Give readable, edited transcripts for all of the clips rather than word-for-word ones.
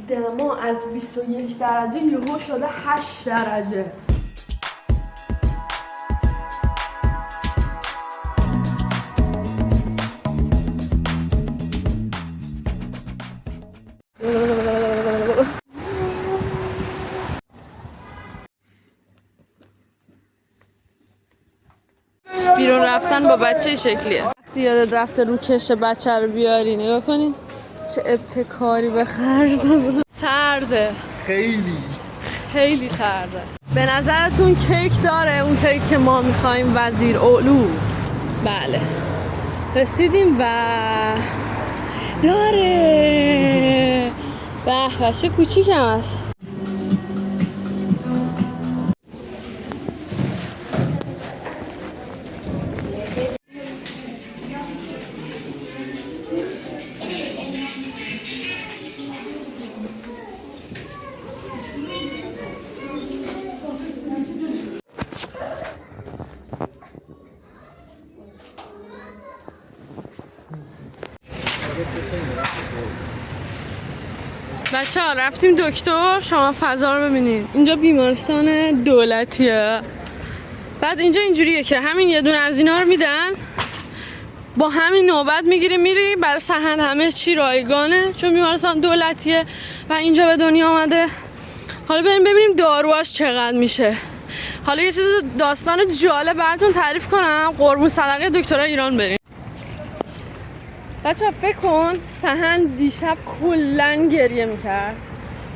دما از 21 درجه یهو شده 8 درجه. بیرون رفتن با بچه شکلیه. وقتی یادت رفته رو کش بچه رو بیاری نگاه کنید چه ابتکاری به خرج دادن. سرده، خیلی سرده. به نظرتون کیک داره اون کیک که ما میخوایم؟ وزیر اولو. بله رسیدیم و داره. به بچه کوچیک هم هست. بچه ها رفتیم دکتر. شما فضا رو ببینید. اینجا بیمارستان دولتیه. بعد اینجا اینجوریه که همین یه دونه از اینا رو میدن، با همین نوبت میگیری میری. برای صحن همه چی رایگانه چون بیمارستان دولتیه و اینجا به دنیا آمده. حالا بریم ببینیم داروهاش چقدر میشه. حالا یه چیز داستان جالب براتون تعریف کنم. قربون صدقه دکترای ایران بریم. بچه ها فکر کن سهن دیشب کلن گریه میکرد.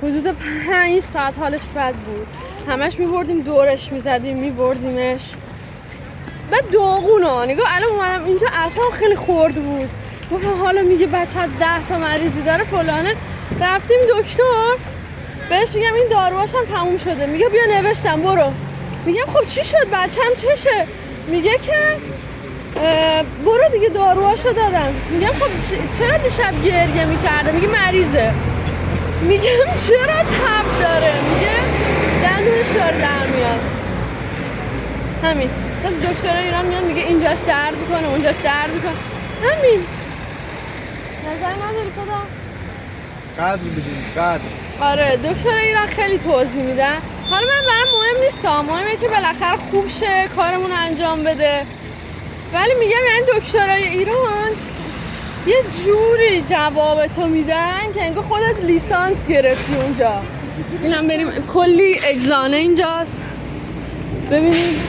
حدود 5 ساعت حالش بد بود. همش میبردیم دورش میزدیم میبردیمش. بعد داغونه نگاه. الان اومدم اینجا اعصابم خیلی خورد بود. گفتم حالا میگه بچه 10 تا مریضی داره فلانه. رفتیم دکتر بهش میگم این داروهاش هم تموم شده. میگه بیا نوشتم برو. میگم خب چی شد بچم چشه؟ میگه که برو دیگه داروهاشو دادم. میگم خب چرا دیشب گریه میکرده؟ میگه مریضه. میگم چرا تب داره؟ میگه دندونش داره در میاد. همین مثلا دکترای ایران میان میگه اینجاش درد میکنه اونجاش درد میکنه. همین. نظر نداری خدا؟ قدر بدیم قدر. آره دکترای ایران خیلی توضیح میدن. حالا من برام مهم نیست، مهمه که بالاخره خوب شه کارمون انجام بده. ولی میگم یعنی دکترای ایران یه جوری جواب تو میدن که انگار خودت لیسانس گرفتی اونجا. اینم بریم کلی اگزانه اینجاست ببینیم.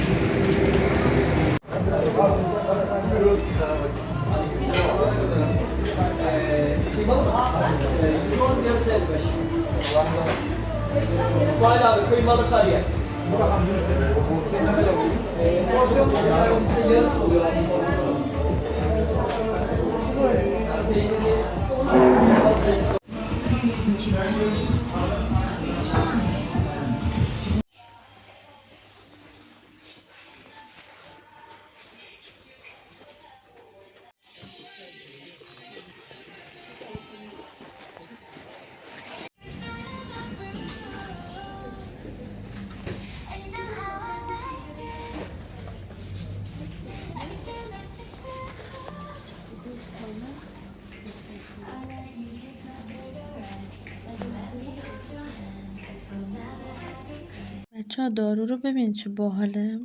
بچه ها دارو رو ببین چه باحاله.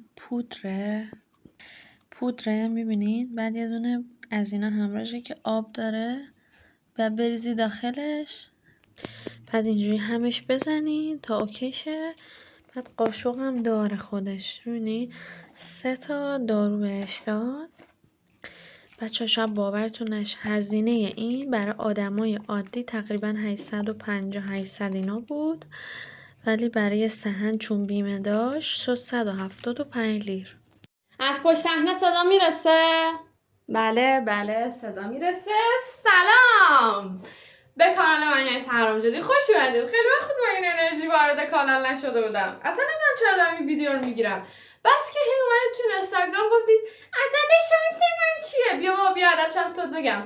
پودره میبینین. بعد یه دونه از اینا همراهشه که آب داره و بریزی داخلش. بعد اینجوری همش بزنی تا اوکی شه. بعد قاشق هم داره خودش. میبینی 3 تا دارو بهش داد. بچه ها شاید باورتون نشه هزینه این برای آدمای عادی تقریبا 850-800 اینا بود. ولی برای سهن چون بیمه داشت شد 175 لیر. از پشت صحنه صدا میرسه؟ بله صدا میرسه. سلام به کانال من. یعنی حرامزاده خوش اومدید. خیلی وقت با این انرژی وارد کانال نشده بودم. اصلا نمیدونم چرا دارم این ویدیو رو میگیرم. بس که هی اومدید تو اینستاگرام گفتید عدد شانسی من چیه؟ بیا عدد شانس تو بگم.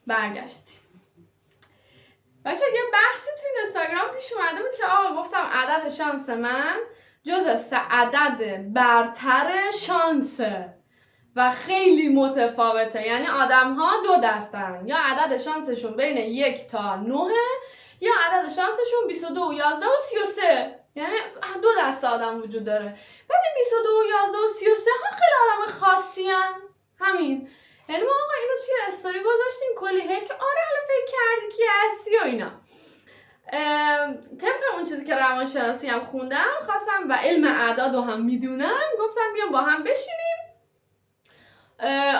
برگشتیم. بچه یه بحثی تو اینستاگرام پیش اومده بود که آقا گفتم عدد شانس من جز 3 عدد برتر شانسه. و خیلی متفاوته. یعنی آدم ها دو دستن، یا عدد شانسشون بین 1 تا 9 یا عدد شانسشون 22 11 و 33. یعنی دو دسته آدم وجود داره. بعد 22 11 و 33 ها خیلی آدم خاصی هن. همین. یعنی ما آقا اینو توی استوری گذاشتیم کلی حیف که آره حالا فکر کردی کی هستی و اینا. طبق اون چیزی که روانشناسی هم خوندم خواستم و علم اعداد رو هم میدونم، گفتم بیام با هم بشینیم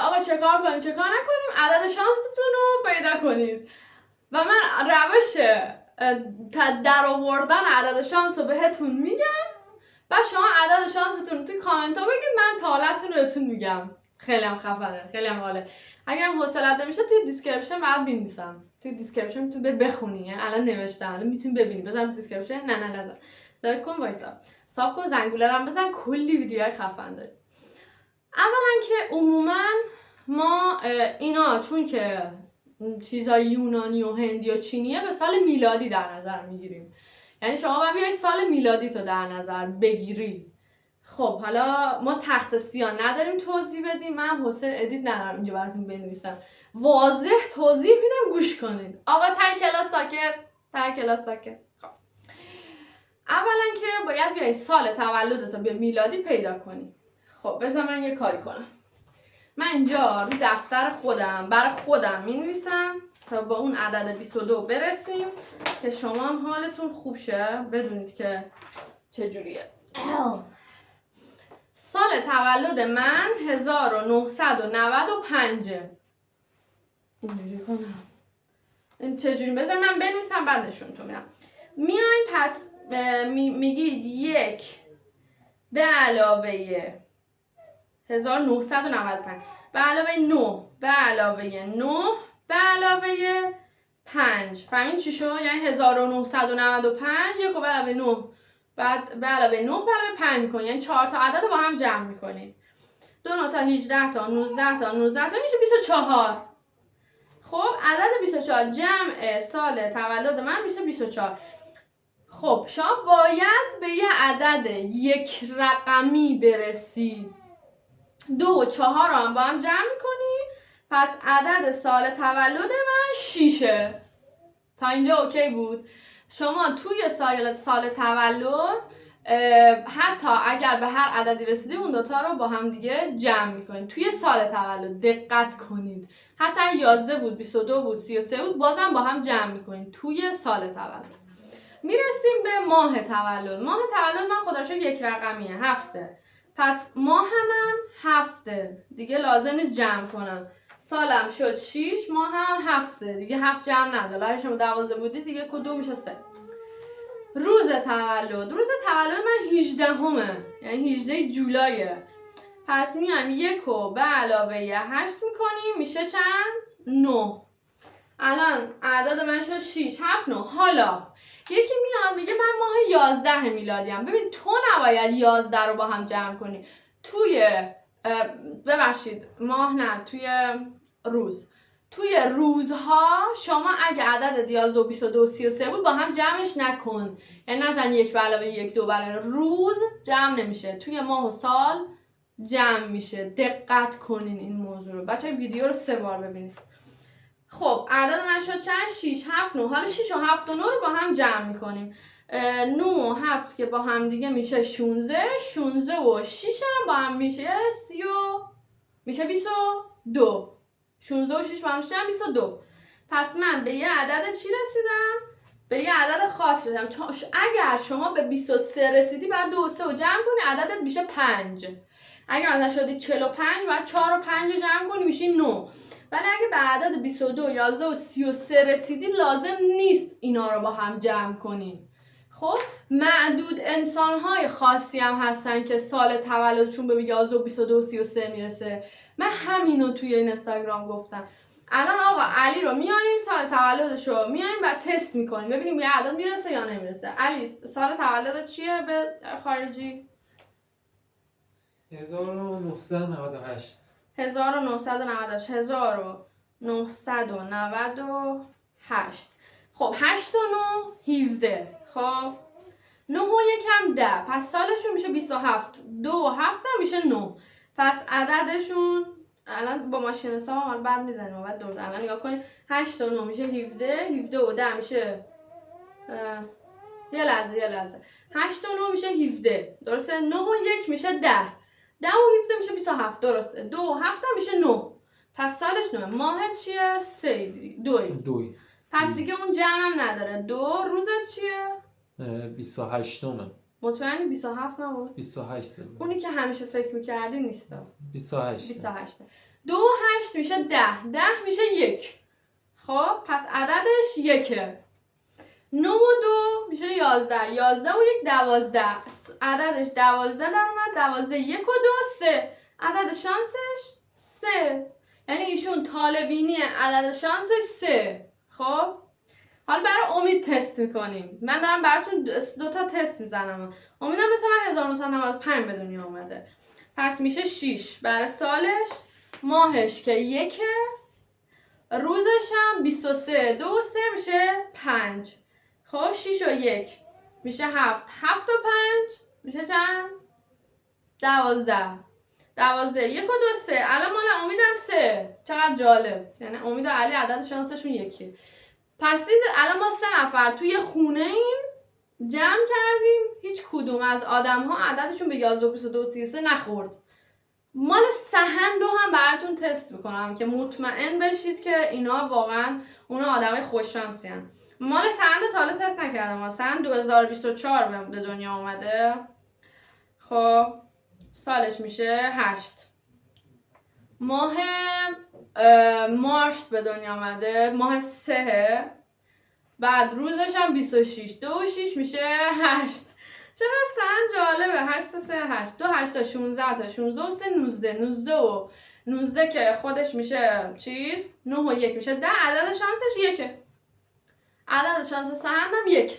آقا چه کار کنیم چه کار نکنیم، عدد شانستون رو پیدا کنید. و من روش در آوردن عدد شانس رو بهتون میگم و شما عدد شانستون رو توی کامنت ها بگید، من تا حالتون رو بهتون میگم. خیلی هم خفنه، خیلی هم حاله. اگرم حوصله‌ات نمیشه توی دیسکریپشن بعد بنویسم، توی دیسکریپشن میتونی بخونی، یعنی الان نوشتم الان میتونی ببینی. بزن دیسکریپشن، نه نزن، لایک کن، وایسا صاف کن، زنگوله رو هم بزن، کلی ویدیوهای خفن داریم. اولا که عموما ما اینا چون که چیزای یونانی و هندی و چینیه به سال میلادی در نظر میگیریم. یعنی شما باید بیای سال میلادی تو در نظر بگیری. خب حالا ما تخت سیاه نداریم توضیح بدیم، من حوصله ادیت ندارم اینجا براتون بنویسم، واضح توضیح میدم گوش کنید. آقا ته کلاس ساکت، ته کلاس ساکت. خب اولا که باید بیای سال تولدتو به میلادی پیدا کنی. خب بذار من یه کاری کنم. من اینجا رو دفتر خودم برای خودم مینویسم تا با اون عدد 22 برسیم که شما هم حالتون خوب شه، بدونید که چجوریه. سال تولد من 1995. اینجوری کنم این چجوری؟ بذار من بنویسم بعد نشونتون میدم. میاین پس میگید 1 به علاوه 1995 به علاوه 9 به علاوه 9 به علاوه 5. فهمین چی شد؟ یعنی 1995 1 به علاوه 9 بعد به علاوه 9 به علاوه 5 میکنید، یعنی 4 تا عدد رو با هم جمع میکنید. 2 9 تا 18 تا 19 تا 19 تا میشه 24. خب عدد 24 جمع سال تولد من میشه 24. خب شما باید به یه عدد یک رقمی برسید. 2 و 4 رو هم با هم جمع میکنی، پس عدد سال تولد من 6. تا اینجا اوکی بود؟ شما توی سال تولد حتی اگر به هر عددی رسیدی اون دوتا رو با هم دیگه جمع میکنید. توی سال تولد دقت کنید، حتی 11 بود 22 بود 33 بود بازم با هم جمع میکنید توی سال تولد. میرسیم به ماه تولد. ماه تولد من خدا رو شکر یک رقمیه، 7. پس ماهمم 7 دیگه لازم نیست جمع کنم. سالم شد 6، ماهم 7 دیگه 7 جمع نداره. اگه شما 12 بودی دیگه کدوم میشه 3. روز تولد من 18 یعنی 18 جولایه. پس میایم 1 رو به علاوه 8 میکنیم میشه چند؟ 9. الان اعداد من شد 6 7 9. حالا یکی میاد میگه من ماه 11 میلادیم. ببین تو نباید 11 رو با هم جمع کنی. توی ببخشید ماه نه، توی توی روزها شما اگه عدد 11 و 22 و 33 بود با هم جمعش نکن، یعنی نزن 1 به علاوه 1 2 به علاوه روز جمع نمیشه، توی ماه و سال جمع میشه. دقت کنین این موضوع رو بچه‌ها، ویدیو رو 3 بار ببینید. خب عدد من شد چند؟ 6 7 9. حالا 6 و 7 و 9 رو با هم جمع میکنیم. 9 و 7 که با هم دیگه میشه 16. 16 و 6 هم با هم میشه 22. 16 و 6 با هم میشه 22. پس من به یه عدد چی رسیدم؟ به یه عدد خاص رسیدم. اگر شما به 23 رسیدی بعد 2 و 3 رو جمع کنی عددت میشه 5. اگر مثلا شدی 45 بعد 4 و 5 رو جمع کنی میشه 9. ولی اگه به عدد 22 11 و 33 رسیدی لازم نیست اینا رو با هم جمع کنی. خب معدود انسان‌های خاصی هم هستن که سال تولدشون به 11 و 22 و 33 میرسه. من همینو توی اینستاگرام گفتم. الان آقا علی رو میاریم سال تولدش رو میاریم و تست میکنیم ببینیم یه عدد میرسه یا نمیرسه. علی سال تولد چیه به خارجی؟ 1998. 1998. خب 8 و 9 17. خب 9 و 1 هم 10. پس سالشون میشه 27. 2 و 7 هم میشه 9. پس عددشون الان با ماشین حساب حالا بعد میزنیم و بعد درست. الان نگاه کنیم 8 و 9 میشه 17 17 و 10 میشه یه لحظه 8 و 9 میشه 17 درسته. 9 و 1 میشه 10 10 و 17 میشه 27 درسته. 2 و 7 میشه 9. پس سالش 9. ماه چیه؟ 3 دوی. پس دیگه اون جمع هم نداره. 2 روزت چیه؟ 28م. مطمئنی 27 نبود؟ 28 اونی که همیشه فکر میکردی نیست. 28 2 و 8 میشه 10 10 میشه 1. خب پس عددش 1. 9 و 2 میشه 11 11 و 1 12. عددش 12 در اومد. 12 1 و 2 3. عدد شانسش 3. یعنی ایشون طالبینی عدد شانسش 3. خب حالا برای امید تست میکنیم. من دارم براتون 2 تا تست میزنم. امیدم مثل من 1995 به دنیا اومده. پس میشه 6 برای سالش. ماهش که 1. روزش هم 23. 2 و 3 میشه 5. خب 6 و 1 میشه 7. 7 و 5 میشه چند؟ 12. 12 1 و 2 3. الان مال امیدم 3. چقدر جالب. یعنی امید و علی عدد شانسشون 1. پس دید الان ما 3 نفر توی خونه ایم جمع کردیم. هیچ کدوم از آدم ها عددشون به 11 و 22 و 33 نخورد. مال سهند رو هم براتون تست میکنم که مطمئن بشید که اینا واقعا اونا آدمای خوششانسی هن. مال سهند رو تا حالا تست نکردم. سهند 2024 به دنیا اومده. خب سالش میشه 8. ماه مارس به دنیا اومده. ماه 3. بعد روزش هم 26. 2 و 6 میشه 8. چقدر سن جالبه. 8 تا 3 8. 2 8 تا 16 تا 16 و 3 19. 19 و 19 که خودش میشه چیز 9 و 1 میشه 10. عدد شانسش 1. عدد شانس سهندم 1.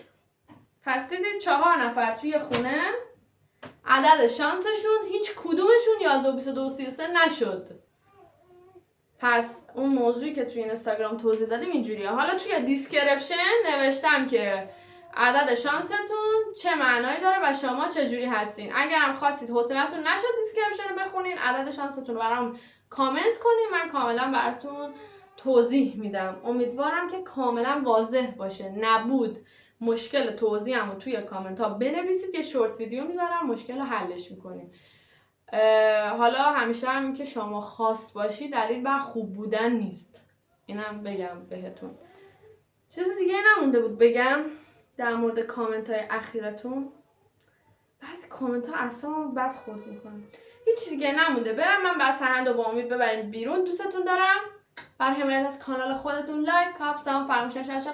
پس دیدید 4 نفر توی خونه عدد شانسشون هیچ کدومشون 11 و 22 و 33 نشد. پس اون موضوعی که توی اینستاگرام توضیح دادیم اینجوریه. حالا توی دیسکریپشن نوشتم که عدد شانستون چه معنایی داره و شما چجوری هستین. اگر هم خواستید حوصلتون نشد دیسکریپشن رو بخونین عدد شانستون رو برام کامنت کنین. من کاملا براتون توضیح میدم. امیدوارم که کاملا واضح باشه. نبود مشکل توضیحمو توی کامنت ها بنویسید. یه شورت ویدیو میذارم مشکل رو حلش میکنیم. حالا همیشه هم که شما خاص باشی دلیل بر خوب بودن نیست. اینم بگم بهتون. چیز دیگه نمونده بود بگم در مورد کامنت های اخیرتون. بعضی کامنت ها اصلا بد خورد میکنم. هیچ دیگه نمونده. برم من بس سهند و با امید ببرین بیرون. دوستتون دارم. بر حمایت از کانال خودتون لایک کاپ سام فراموش نشه.